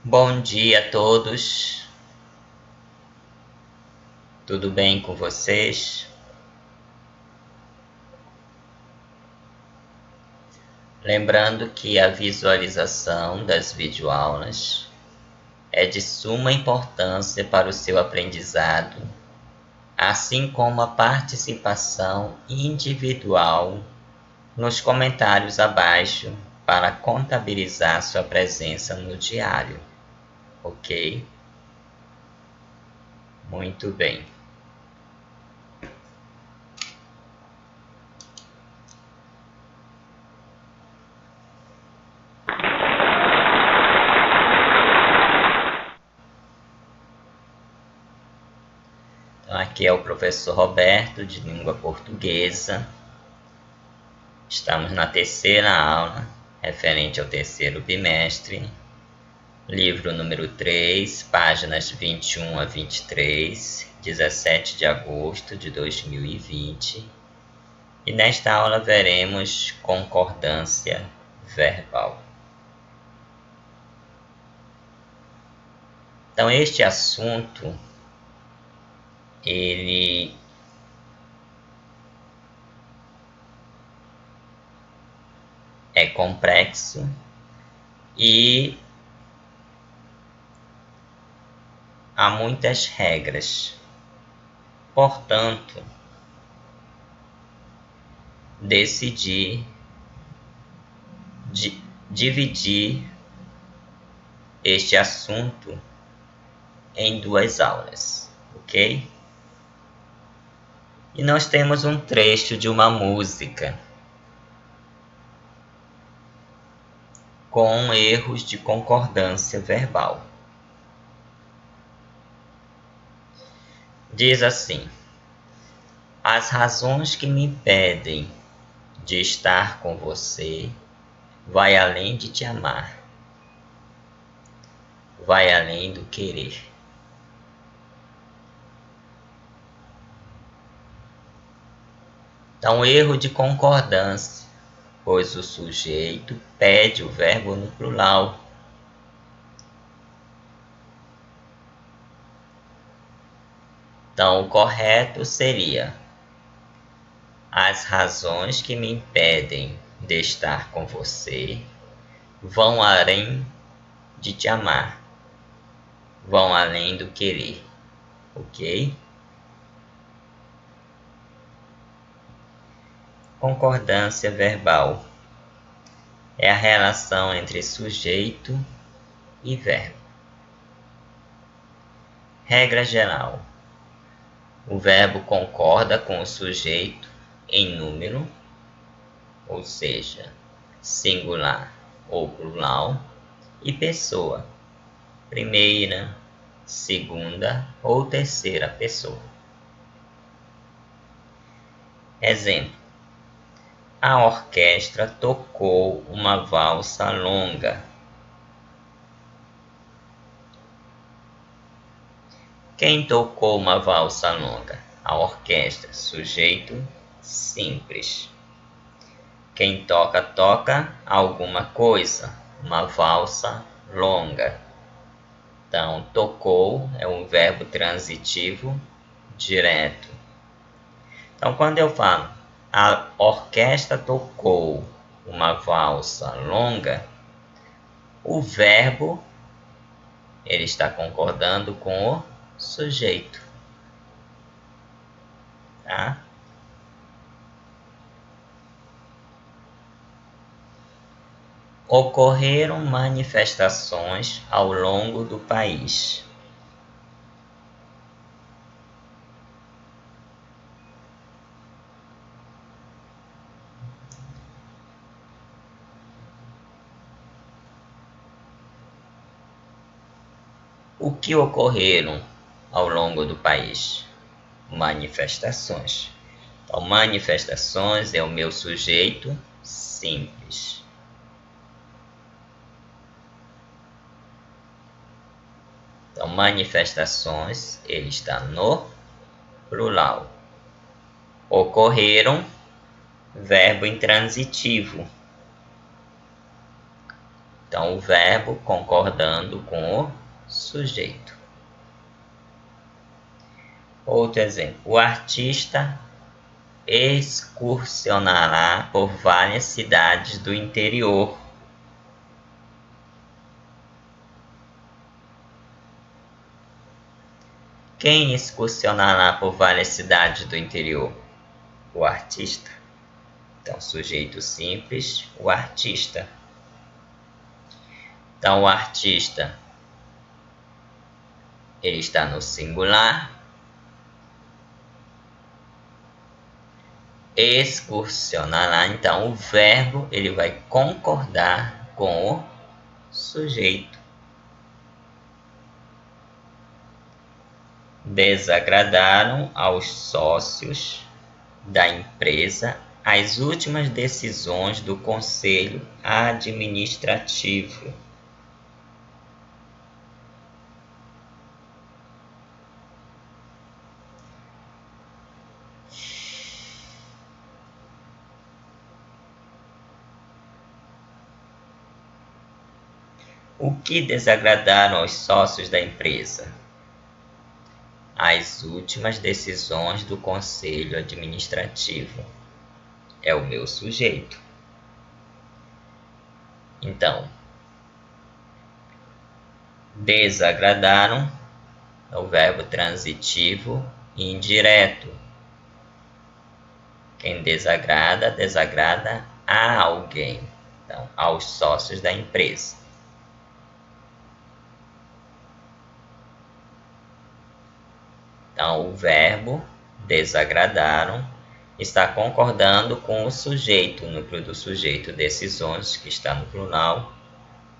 Bom dia a todos, tudo bem com vocês? Lembrando que a visualização das videoaulas é de suma importância para o seu aprendizado, assim como a participação individual nos comentários abaixo para contabilizar sua presença no diário, ok? Muito bem. Então, aqui é o professor Roberto, de língua portuguesa. Estamos na terceira aula, referente ao terceiro bimestre, livro número 3, páginas 21 a 23, 17 de agosto de 2020. E nesta aula veremos concordância verbal. Então, este assunto, ele é complexo e há muitas regras. Portanto, decidi dividir este assunto em 2 aulas, ok? E nós temos um trecho de uma música com erros de concordância verbal. Diz assim: as razões que me impedem de estar com você vai além de te amar, vai além do querer. Então, erro de concordância, pois o sujeito pede o verbo no plural. Então, o correto seria: as razões que me impedem de estar com você vão além de te amar, vão além do querer, ok? Concordância verbal é a relação entre sujeito e verbo. Regra geral: o verbo concorda com o sujeito em número, ou seja, singular ou plural, e pessoa, primeira, segunda ou terceira pessoa. Exemplo: a orquestra tocou uma valsa longa. Quem tocou uma valsa longa? A orquestra, sujeito simples. Quem toca, toca alguma coisa, uma valsa longa. Então, tocou é um verbo transitivo direto. Então, quando eu falo a orquestra tocou uma valsa longa, o verbo ele está concordando com o sujeito, tá? Ocorreram manifestações ao longo do país. O que ocorreram ao longo do país? Manifestações. Então, manifestações é o meu sujeito simples. Então, manifestações, ele está no plural. Ocorreram, verbo intransitivo. Então, o verbo concordando com o sujeito. Outro exemplo. O artista excursionará por várias cidades do interior. Quem excursionará por várias cidades do interior? O artista. Então, sujeito simples, o artista. Então, o artista, ele está no singular. Excursionará, então, o verbo, ele vai concordar com o sujeito. Desagradaram aos sócios da empresa as últimas decisões do Conselho Administrativo. O que desagradaram aos sócios da empresa? As últimas decisões do Conselho Administrativo. É o meu sujeito. Então, desagradaram é o verbo transitivo indireto. Quem desagrada, desagrada a alguém. Então, aos sócios da empresa. Então, o verbo desagradaram está concordando com o sujeito, o núcleo do sujeito decisões, que está no plural,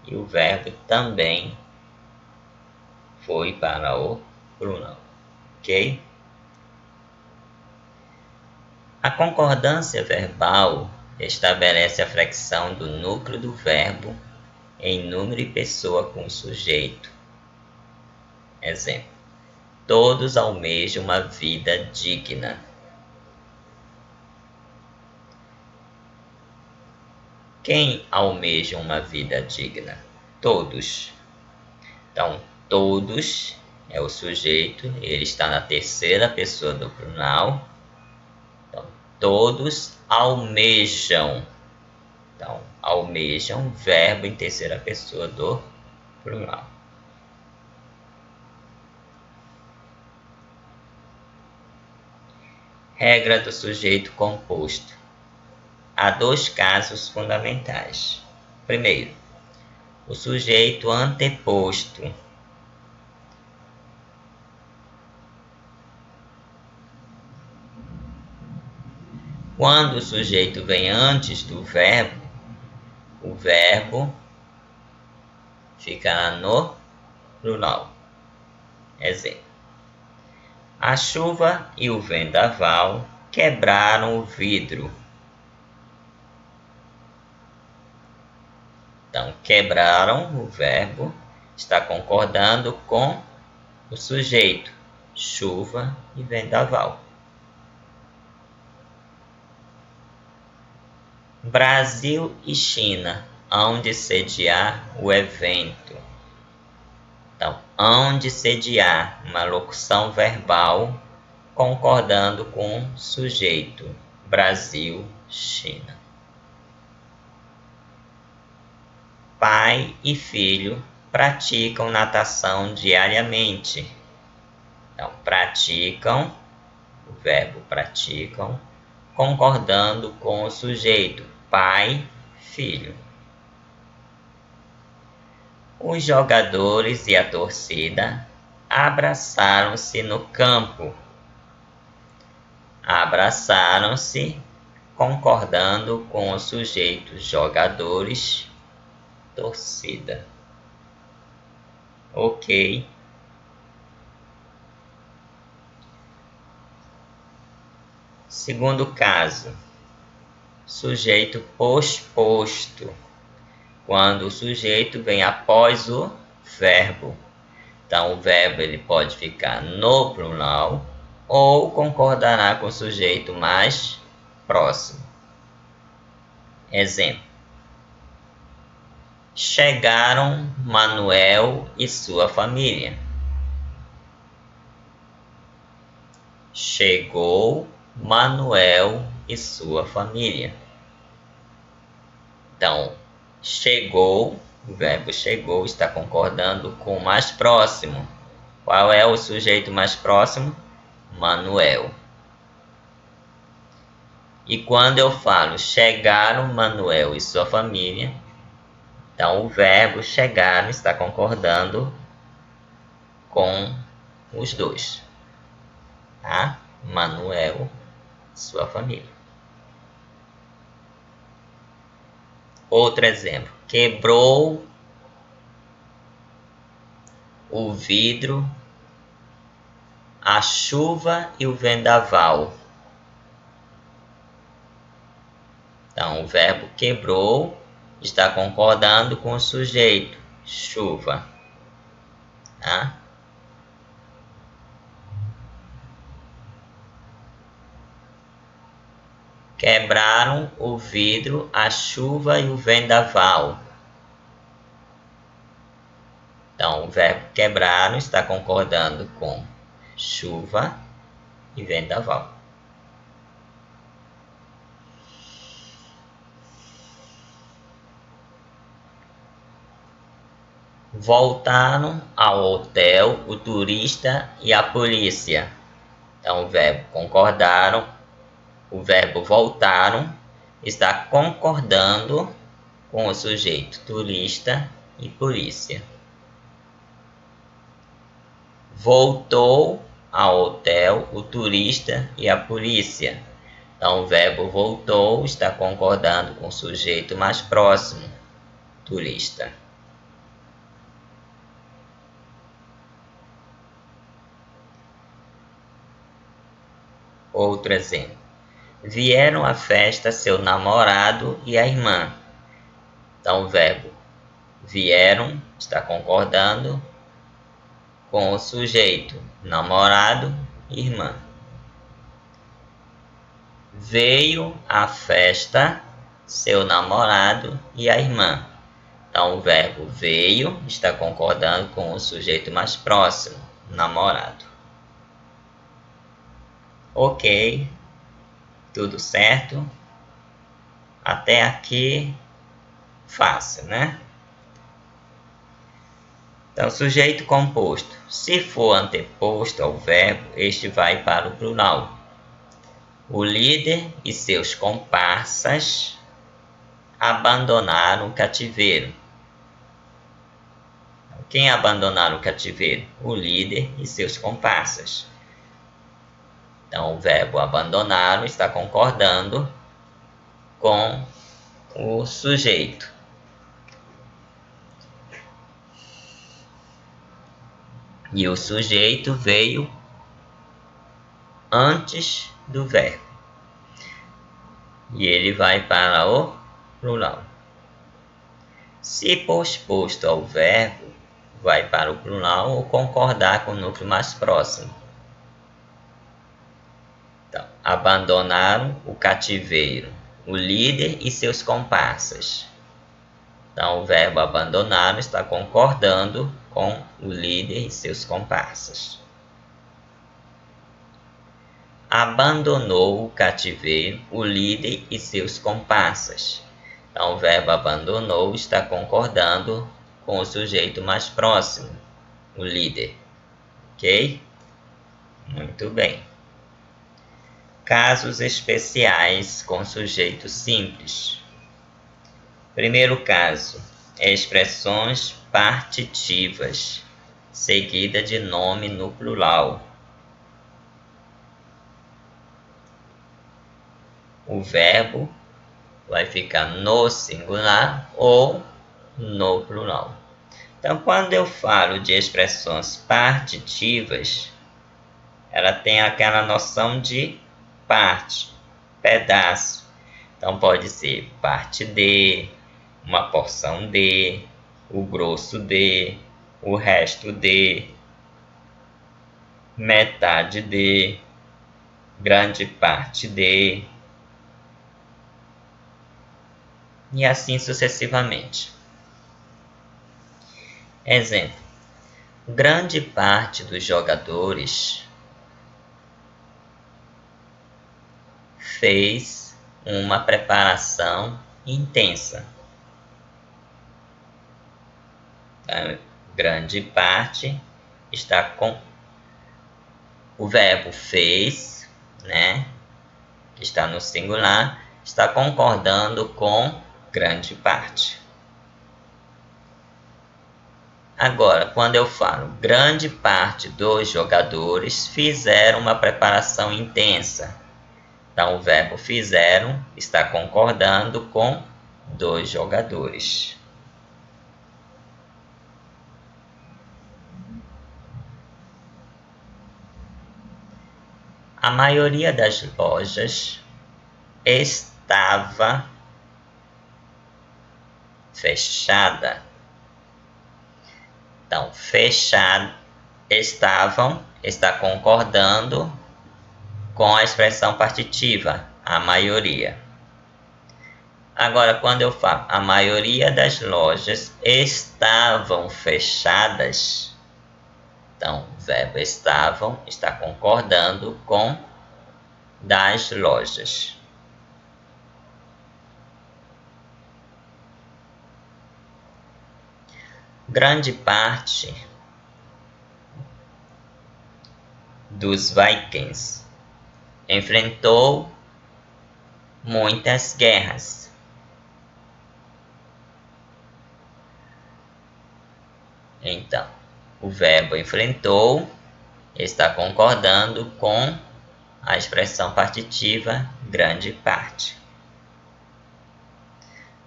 e o verbo também foi para o plural, ok? A concordância verbal estabelece a flexão do núcleo do verbo em número e pessoa com o sujeito. Exemplo: todos almejam uma vida digna. Quem almeja uma vida digna? Todos. Então, todos é o sujeito, ele está na terceira pessoa do plural. Então, todos almejam. Então, almejam, verbo em terceira pessoa do plural. Regra do sujeito composto. Há dois casos fundamentais. Primeiro, o sujeito anteposto. Quando o sujeito vem antes do verbo, o verbo fica no plural. Exemplo: a chuva e o vendaval quebraram o vidro. Então, quebraram, o verbo está concordando com o sujeito, chuva e vendaval. Brasil e China hão de sediar o evento. Então, hão de sediar, uma locução verbal concordando com o sujeito, Brasil, China. Pai e filho praticam natação diariamente. Então, praticam, o verbo praticam, concordando com o sujeito, pai, filho. Os jogadores e a torcida abraçaram-se no campo. Abraçaram-se, concordando com o sujeito, jogadores, torcida. Ok. Segundo caso, sujeito posposto. Quando o sujeito vem após o verbo. Então, o verbo ele pode ficar no plural ou concordará com o sujeito mais próximo. Exemplo: chegaram Manuel e sua família. Chegou Manuel e sua família. Então, chegou, o verbo chegou está concordando com o mais próximo. Qual é o sujeito mais próximo? Manuel. E quando eu falo chegaram Manuel e sua família, então o verbo chegaram está concordando com os dois, tá? Manuel e sua família. Outro exemplo. Quebrou o vidro, a chuva e o vendaval. Então, o verbo quebrou está concordando com o sujeito, chuva. Tá? Quebraram o vidro, a chuva e o vendaval. Então, o verbo quebraram está concordando com chuva e vendaval. Voltaram ao hotel o turista e a polícia. Então, o verbo concordaram, o verbo voltaram está concordando com o sujeito turista e polícia. Voltou ao hotel o turista e a polícia. Então, o verbo voltou está concordando com o sujeito mais próximo, turista. Outro exemplo. Vieram à festa seu namorado e a irmã. Então, o verbo vieram está concordando com o sujeito namorado e irmã. Veio à festa seu namorado e a irmã. Então, o verbo veio está concordando com o sujeito mais próximo, namorado. Ok, tudo certo? Até aqui, fácil, né? Então, sujeito composto. Se for anteposto ao verbo, este vai para o plural. O líder e seus comparsas abandonaram o cativeiro. Quem abandonaram o cativeiro? O líder e seus comparsas. Então, o verbo abandonaram está concordando com o sujeito. E o sujeito veio antes do verbo. E ele vai para o plural. Se posposto ao verbo, vai para o plural ou concordar com o núcleo mais próximo. Então, abandonaram o cativeiro, o líder e seus comparsas. Então, o verbo abandonaram está concordando com o líder e seus comparsas. Abandonou o cativeiro, o líder e seus comparsas. Então, o verbo abandonou está concordando com o sujeito mais próximo, o líder. Ok? Muito bem. Casos especiais com sujeito simples. Primeiro caso, expressões partitivas, seguida de nome no plural. O verbo vai ficar no singular ou no plural. Então, quando eu falo de expressões partitivas, ela tem aquela noção de parte, pedaço. Então, pode ser parte de, uma porção de, o grosso de, o resto de, metade de, grande parte de, e assim sucessivamente. Exemplo: grande parte dos jogadores fez uma preparação intensa. Então, grande parte está com o verbo fez, né, que está no singular, está concordando com grande parte. Agora, quando eu falo grande parte dos jogadores fizeram uma preparação intensa, então o verbo fizeram está concordando com dos jogadores. A maioria das lojas estava fechada. Então, fechado, estavam, está concordando com a expressão partitiva, a maioria. Agora, quando eu falo a maioria das lojas estavam fechadas, então o verbo estavam está concordando com das lojas. Grande parte dos Vikings enfrentou muitas guerras. Então, o verbo enfrentou está concordando com a expressão partitiva grande parte.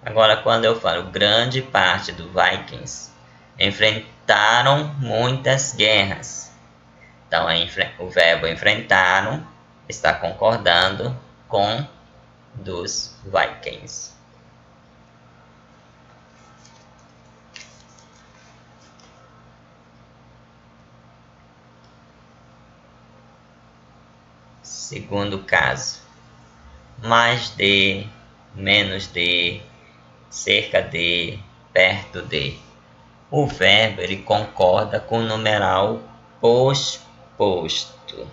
Agora, quando eu falo grande parte dos Vikings enfrentaram muitas guerras, então o verbo enfrentaram está concordando com dos Vikings. Segundo caso: mais de, menos de, cerca de, perto de. O verbo ele concorda com o numeral posposto.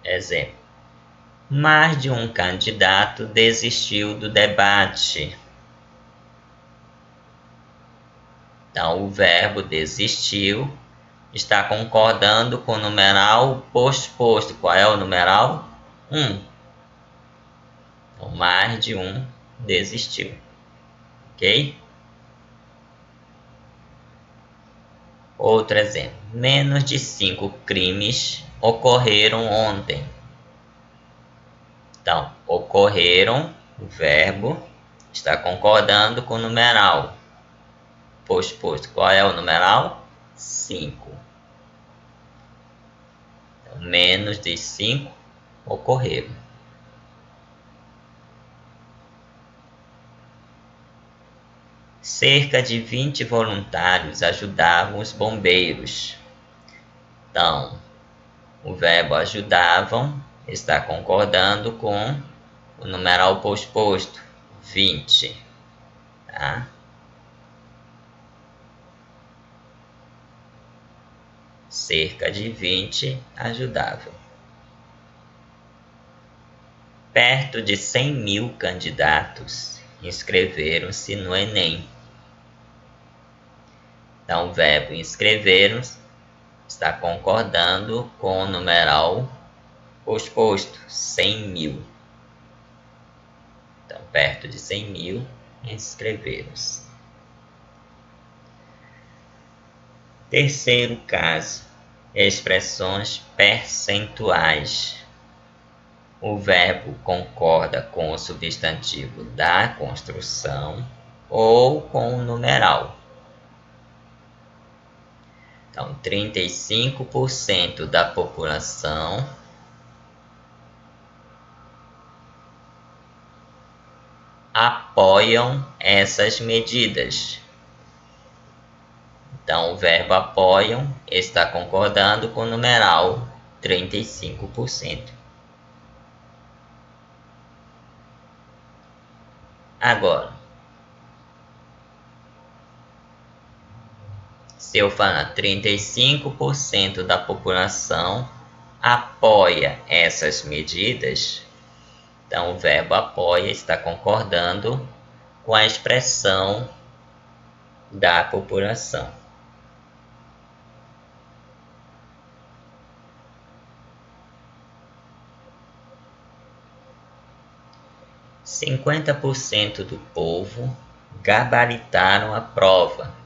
Exemplo: mais de um candidato desistiu do debate. Então, o verbo desistiu está concordando com o numeral posposto. Qual é o numeral? 1. Então, mais de um desistiu. Ok? Outro exemplo: menos de 5 crimes ocorreram ontem. Então, ocorreram, o verbo está concordando com o numeral posposto. Qual é o numeral? 5. Então, menos de 5 ocorreram. Cerca de 20 voluntários ajudavam os bombeiros. Então, o verbo ajudavam está concordando com o numeral posposto, 20. Tá? Cerca de 20 ajudavam. Perto de 100 mil candidatos inscreveram-se no Enem. Então, o verbo inscreveram-se está concordando com o numeral posposto, 100 mil. Então, perto de 100 mil inscreveram-se. Terceiro caso: expressões percentuais. O verbo concorda com o substantivo da construção ou com o numeral. Então, 35% da população apoiam essas medidas. Então, o verbo apoiam está concordando com o numeral 35%. Agora, Se eu falar 35% da população apoia essas medidas, então o verbo apoia está concordando com a expressão da população. "50% do povo gabaritaram a prova".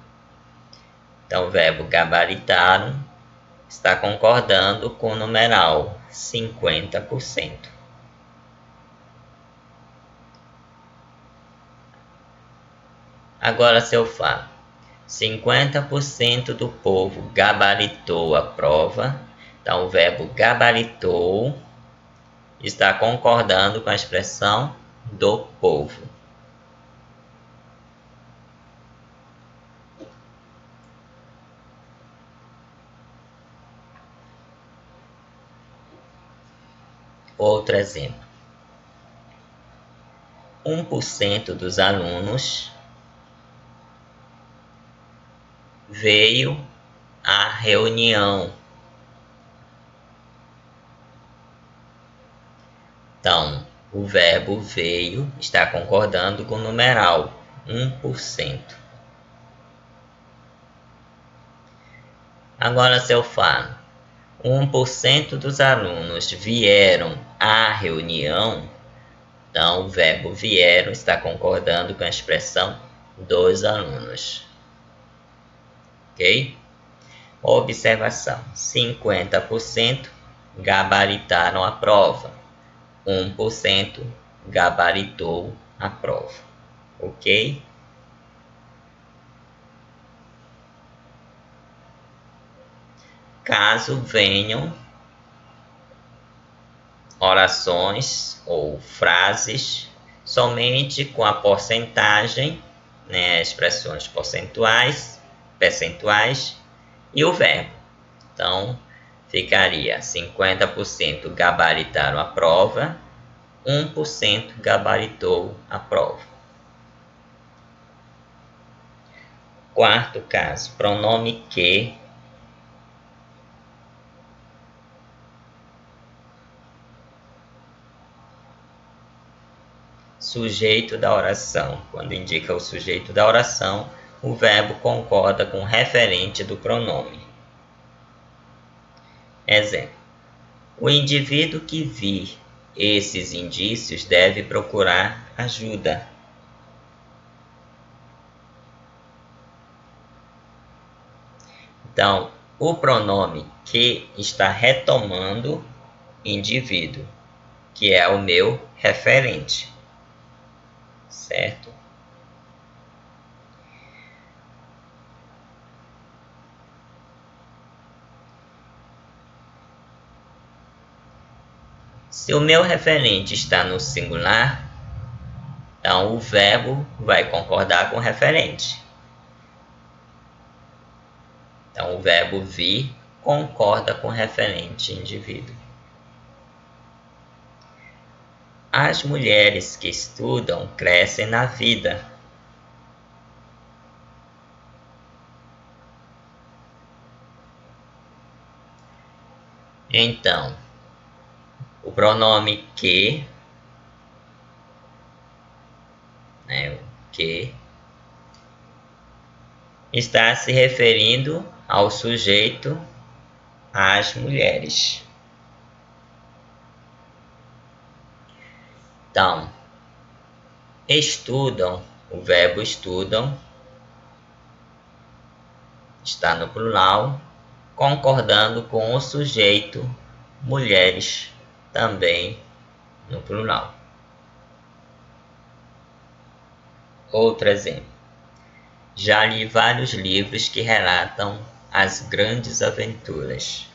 Então, o verbo gabaritaram está concordando com o numeral 50%. Agora, se eu falo 50% do povo gabaritou a prova, então o verbo gabaritou está concordando com a expressão do povo. Outro exemplo. 1% dos alunos veio à reunião. Então, o verbo veio está concordando com o numeral 1%. Agora, se eu falo 1% dos alunos vieram à reunião, então o verbo vieram está concordando com a expressão dos alunos. Ok? Observação: 50% gabaritaram a prova, 1% gabaritou a prova. Ok? Caso venham orações ou frases somente com a porcentagem, né, expressões percentuais e o verbo. Então, ficaria 50% gabaritaram a prova, 1% gabaritou a prova. Quarto caso, pronome que, sujeito da oração. Quando indica o sujeito da oração, o verbo concorda com o referente do pronome. Exemplo: o indivíduo que vir esses indícios deve procurar ajuda. Então, o pronome que está retomando indivíduo, que é o meu referente, certo? Se o meu referente está no singular, então o verbo vai concordar com o referente. Então, o verbo vir concorda com o referente indivíduo. As mulheres que estudam crescem na vida. Então, o pronome que, né, o que, está se referindo ao sujeito, às mulheres. Então, estudam, o verbo estudam está no plural, concordando com o sujeito, mulheres, também no plural. Outro exemplo. Já li vários livros que relatam as grandes aventuras.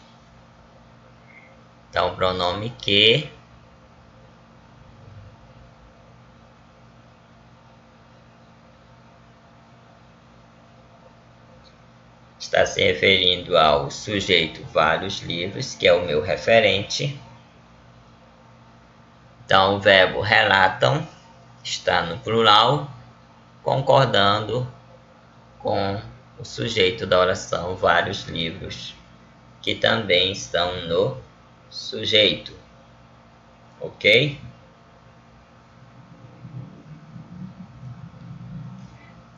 Então, o pronome que está se referindo ao sujeito vários livros, que é o meu referente. Então, o verbo relatam está no plural, concordando com o sujeito da oração vários livros que também estão no sujeito, ok?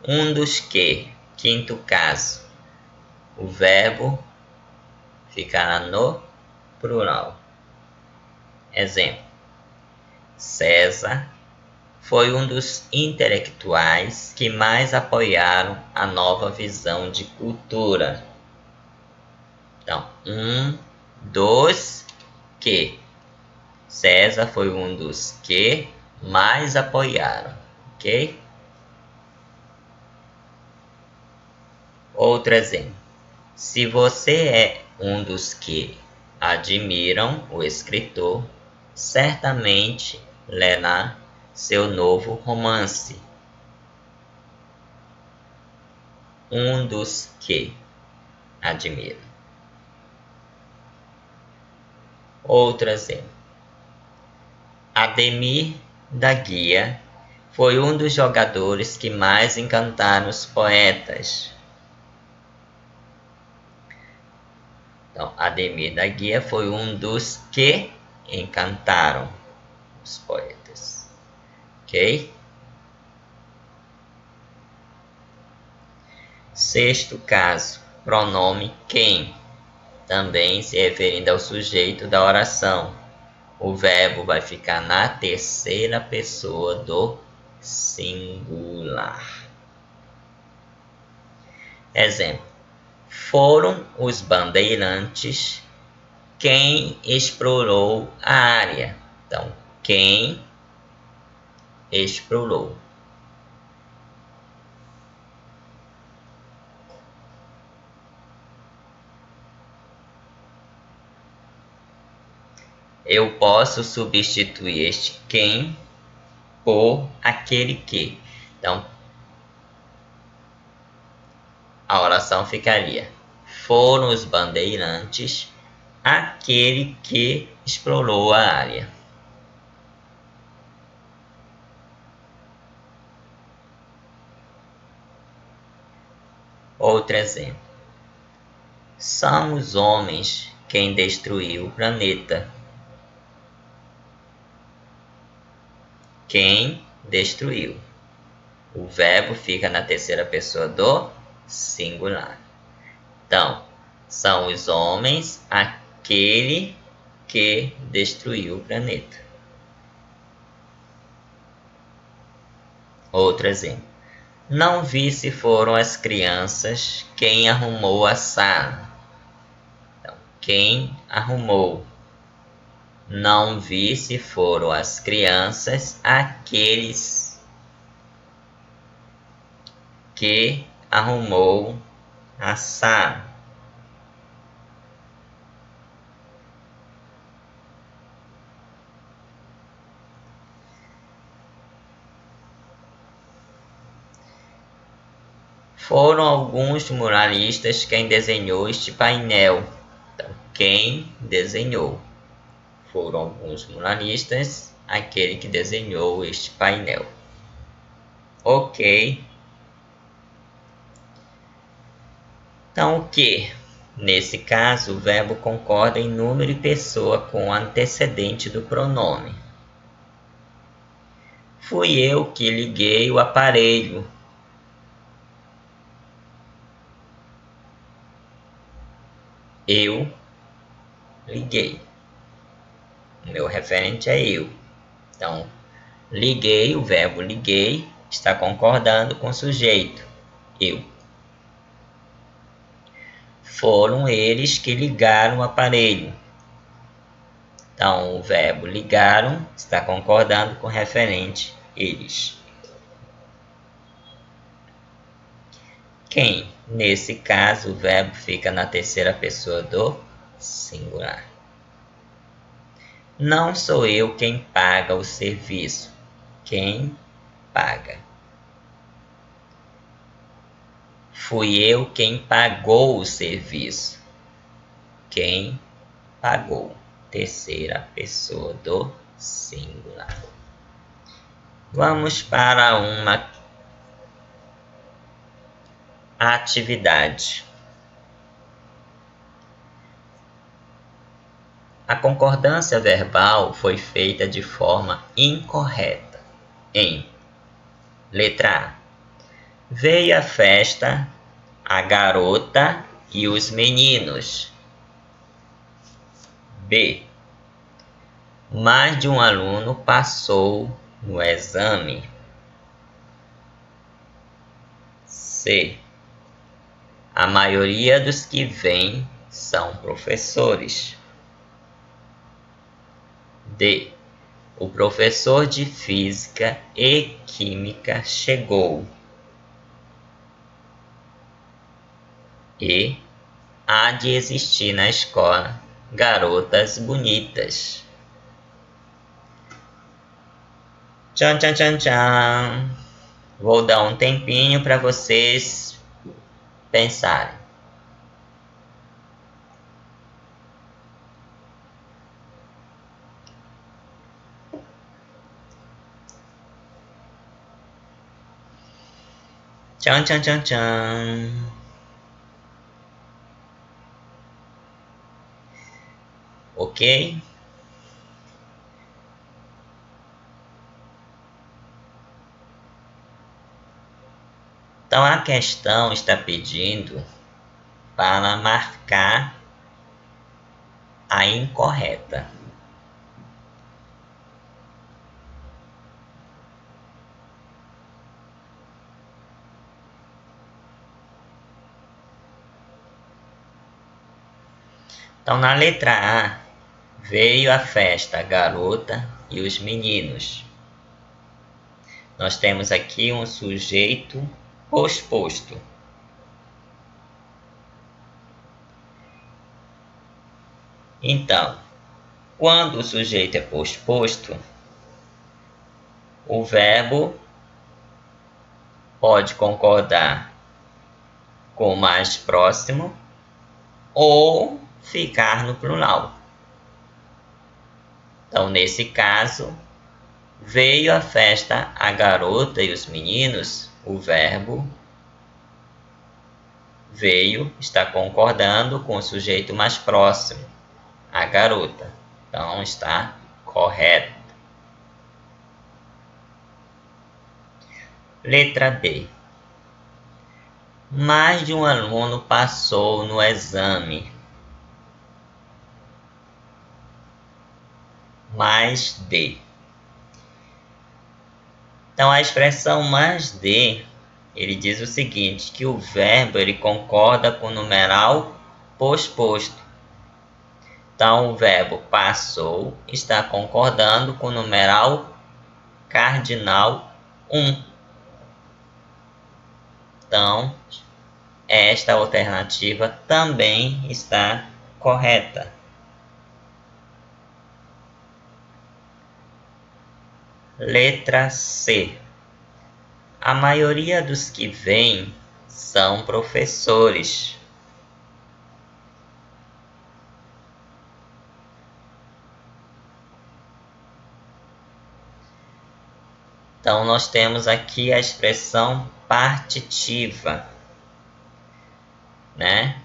Um dos que, quinto caso, o verbo ficará no plural. Exemplo: César foi um dos intelectuais que mais apoiaram a nova visão de cultura. Então, um dos que. César foi um dos que mais apoiaram, ok? Outro exemplo. Se você é um dos que admiram o escritor, certamente lerá seu novo romance. Um dos que admira. Outro exemplo. Ademir da Guia foi um dos jogadores que mais encantaram os poetas. Então, Ademir da Guia foi um dos que encantaram os poetas. Ok? Sexto caso, pronome quem, também se referindo ao sujeito da oração. O verbo vai ficar na terceira pessoa do singular. Exemplo: foram os bandeirantes quem explorou a área. Então, quem explorou. Eu posso substituir este quem por aquele que. Então, a oração ficaria: foram os bandeirantes aquele que explorou a área. Outro exemplo. São os homens quem destruiu o planeta. Quem destruiu. O verbo fica na terceira pessoa do singular. Então, são os homens aquele que destruiu o planeta. Outro exemplo. Não vi se foram as crianças quem arrumou a sala. Então, quem arrumou. Não vi se foram as crianças aqueles que arrumou a sala. Foram alguns muralistas quem desenhou este painel. Então, quem desenhou? Foram alguns muralistas, aquele que desenhou este painel. Ok. Então, o que? Nesse caso, o verbo concorda em número e pessoa com o antecedente do pronome. Fui eu que liguei o aparelho. Eu liguei. O meu referente é eu. Então, liguei, o verbo liguei, está concordando com o sujeito, eu. Foram eles que ligaram o aparelho. Então, o verbo ligaram está concordando com o referente, eles. Quem? Nesse caso, o verbo fica na terceira pessoa do singular. Não sou eu quem paga o serviço. Quem paga? Fui eu quem pagou o serviço. Quem pagou? Terceira pessoa do singular. Vamos para uma atividade. A concordância verbal foi feita de forma incorreta em letra A. Veio à festa a garota e os meninos. B. Mais de um aluno passou no exame. C. A maioria dos que vêm são professores. D. O professor de física e química chegou. E. Há de existir na escola garotas bonitas. Tchan, tchan, tchan, tchan. Vou dar um tempinho para vocês pensarem. Tchan, tchan, tchan, tchan. Ok? Então a questão está pedindo para marcar a incorreta. Então na letra A, veio a festa a garota e os meninos. Nós temos aqui um sujeito posposto. Então, quando o sujeito é posposto, o verbo pode concordar com o mais próximo ou ficar no plural. Então, nesse caso, veio à festa a garota e os meninos, o verbo veio está concordando com o sujeito mais próximo, a garota. Então, está correto. Letra B. Mais de um aluno passou no exame. Mais de. Então, a expressão mais de, ele diz o seguinte, que o verbo ele concorda com o numeral posposto. Então, o verbo passou está concordando com o numeral cardinal 1. Então, esta alternativa também está correta. Letra C. A maioria dos que vêm são professores. Então, nós temos aqui a expressão partitiva, né?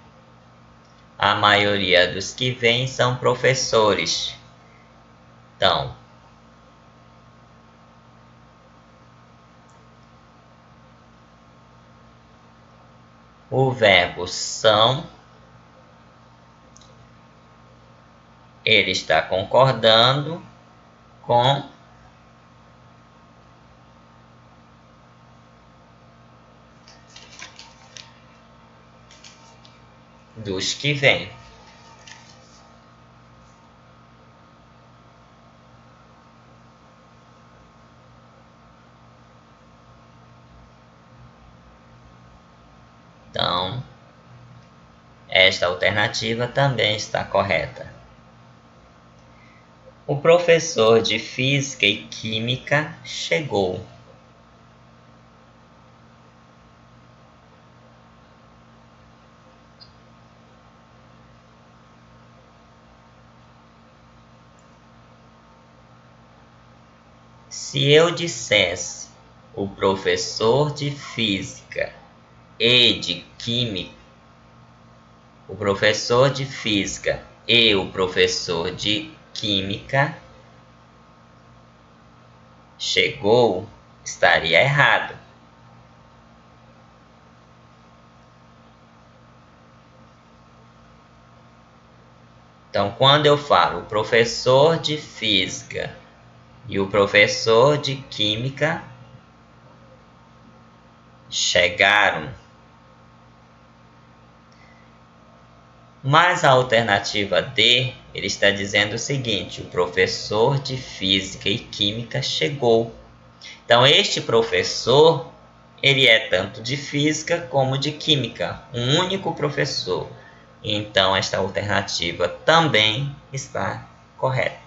A maioria dos que vêm são professores. Então, o verbo são, ele está concordando com dos que vêm. Então, esta alternativa também está correta. O professor de física e química chegou. Se eu dissesse o professor de física e de química, o professor de física e o professor de química chegou, estaria errado. Então, quando eu falo o professor de física e o professor de química chegaram, mas a alternativa D, ele está dizendo o seguinte: o professor de física e química chegou. Então, este professor, ele é tanto de física como de química, um único professor. Então, esta alternativa também está correta.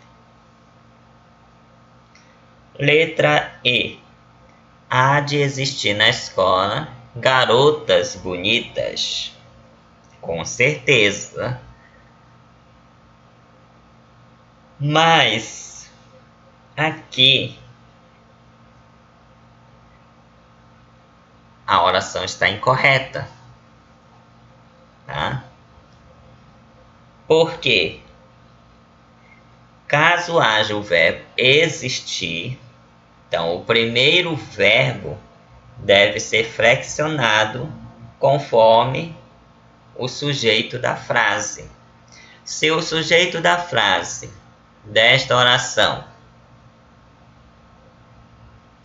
Letra E. Há de existir na escola garotas bonitas. Com certeza. Mas aqui a oração está incorreta. Tá? Por quê? Caso haja o verbo existir, então o primeiro verbo deve ser flexionado conforme o sujeito da frase. Se o sujeito da frase desta oração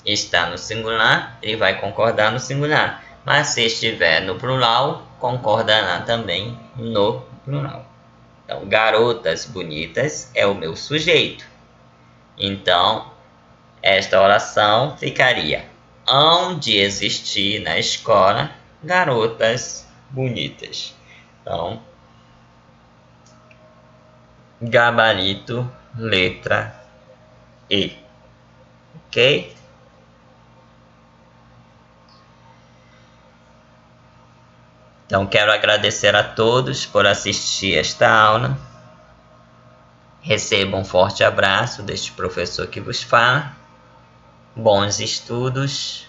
está no singular, ele vai concordar no singular. Mas se estiver no plural, concordará também no plural. Então, garotas bonitas é o meu sujeito. Então, esta oração ficaria: hão de existir na escola garotas bonitas. Então, gabarito, letra E. Ok? Então, quero agradecer a todos por assistir esta aula. Receba um forte abraço deste professor que vos fala. Bons estudos.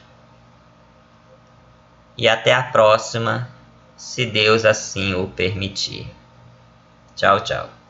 E até a próxima, se Deus assim o permitir. Tchau, tchau.